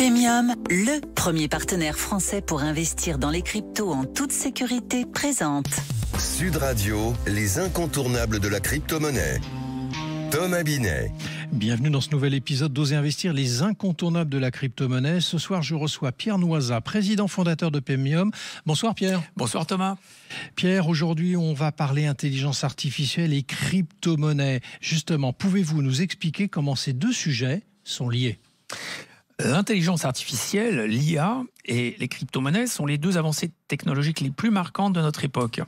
Pemium, le premier partenaire français pour investir dans les cryptos en toute sécurité, présente Sud Radio, les incontournables de la crypto-monnaie. Thomas Binet. Bienvenue dans ce nouvel épisode d'Oser investir, les incontournables de la crypto-monnaie. Ce soir, je reçois Pierre Noisat, président fondateur de Pemium. Bonsoir Pierre. Bonsoir Thomas. Pierre, aujourd'hui, on va parler intelligence artificielle et crypto-monnaie. Justement, pouvez-vous nous expliquer comment ces deux sujets sont liés ? L'intelligence artificielle, l'IA et les crypto-monnaies sont les deux avancées technologiques les plus marquantes de notre époque.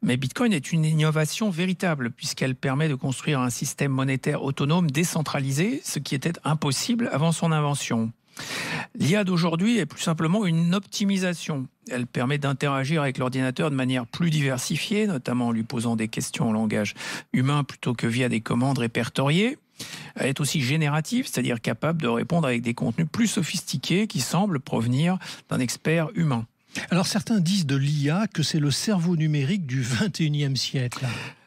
Mais Bitcoin est une innovation véritable puisqu'elle permet de construire un système monétaire autonome décentralisé, ce qui était impossible avant son invention. L'IA d'aujourd'hui est plus simplement une optimisation. Elle permet d'interagir avec l'ordinateur de manière plus diversifiée, notamment en lui posant des questions en langage humain plutôt que via des commandes répertoriées. Elle est aussi générative, c'est-à-dire capable de répondre avec des contenus plus sophistiqués qui semblent provenir d'un expert humain. Alors certains disent de l'IA que c'est le cerveau numérique du 21e siècle.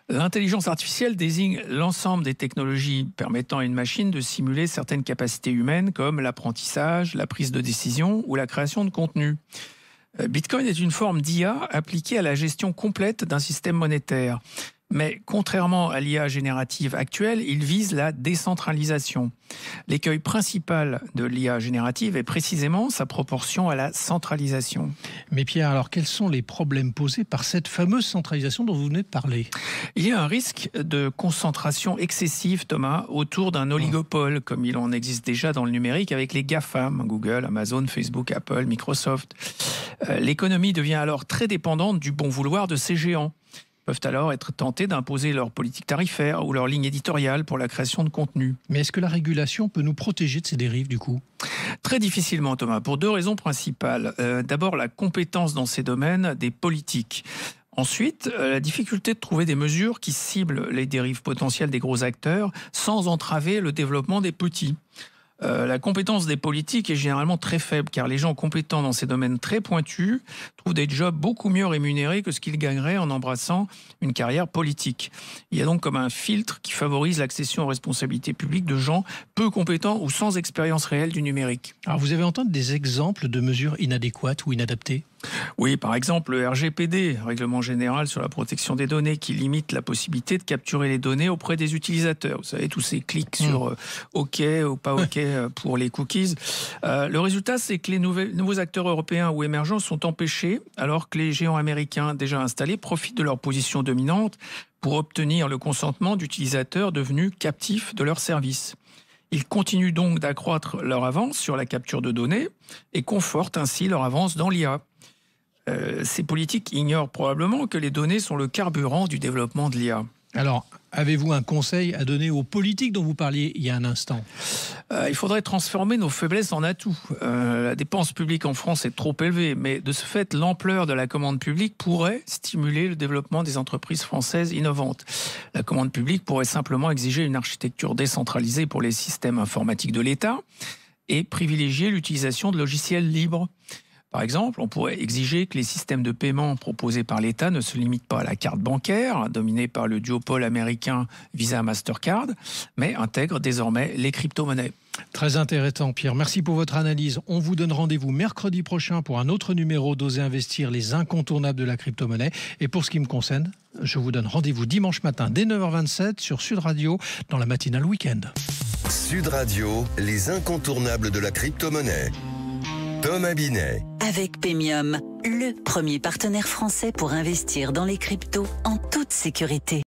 L'intelligence artificielle désigne l'ensemble des technologies permettant à une machine de simuler certaines capacités humaines comme l'apprentissage, la prise de décision ou la création de contenu. Bitcoin est une forme d'IA appliquée à la gestion complète d'un système monétaire. Mais contrairement à l'IA générative actuelle, il vise la décentralisation. L'écueil principal de l'IA générative est précisément sa proportion à la centralisation. Mais Pierre, alors quels sont les problèmes posés par cette fameuse centralisation dont vous venez de parler ? Il y a un risque de concentration excessive, Thomas, autour d'un oligopole, comme il en existe déjà dans le numérique avec les GAFAM, Google, Amazon, Facebook, Apple, Microsoft. L'économie devient alors très dépendante du bon vouloir de ces géants. Peuvent alors être tentés d'imposer leur politique tarifaire ou leur ligne éditoriale pour la création de contenu. Mais est-ce que la régulation peut nous protéger de ces dérives du coup ? Très difficilement, Thomas, pour deux raisons principales. D'abord, la compétence dans ces domaines des politiques. Ensuite, la difficulté de trouver des mesures qui ciblent les dérives potentielles des gros acteurs sans entraver le développement des petits. La compétence des politiques est généralement très faible car les gens compétents dans ces domaines très pointus trouvent des jobs beaucoup mieux rémunérés que ce qu'ils gagneraient en embrassant une carrière politique. Il y a donc comme un filtre qui favorise l'accession aux responsabilités publiques de gens peu compétents ou sans expérience réelle du numérique. Alors vous avez entendu des exemples de mesures inadéquates ou inadaptées ? Oui, par exemple le RGPD, Règlement général sur la protection des données, qui limite la possibilité de capturer les données auprès des utilisateurs. Vous savez, tous ces clics sur OK ou pas OK pour les cookies. Le résultat, c'est que les nouveaux acteurs européens ou émergents sont empêchés, alors que les géants américains déjà installés profitent de leur position dominante pour obtenir le consentement d'utilisateurs devenus captifs de leurs services. Ils continuent donc d'accroître leur avance sur la capture de données et confortent ainsi leur avance dans l'IA. Ces politiques ignorent probablement que les données sont le carburant du développement de l'IA. Alors, avez-vous un conseil à donner aux politiques dont vous parliez il y a un instant ? Il faudrait transformer nos faiblesses en atouts. La dépense publique en France est trop élevée, mais de ce fait, l'ampleur de la commande publique pourrait stimuler le développement des entreprises françaises innovantes. La commande publique pourrait simplement exiger une architecture décentralisée pour les systèmes informatiques de l'État et privilégier l'utilisation de logiciels libres. Par exemple, on pourrait exiger que les systèmes de paiement proposés par l'État ne se limitent pas à la carte bancaire, dominée par le duopole américain Visa Mastercard, mais intègrent désormais les crypto-monnaies. Très intéressant, Pierre. Merci pour votre analyse. On vous donne rendez-vous mercredi prochain pour un autre numéro d'Oser investir, les incontournables de la crypto-monnaie. Et pour ce qui me concerne, je vous donne rendez-vous dimanche matin dès 9h27 sur Sud Radio dans la matinale week-end. Sud Radio, les incontournables de la crypto-monnaie. Thomas Binet. avec Pemium, le premier partenaire français pour investir dans les cryptos en toute sécurité.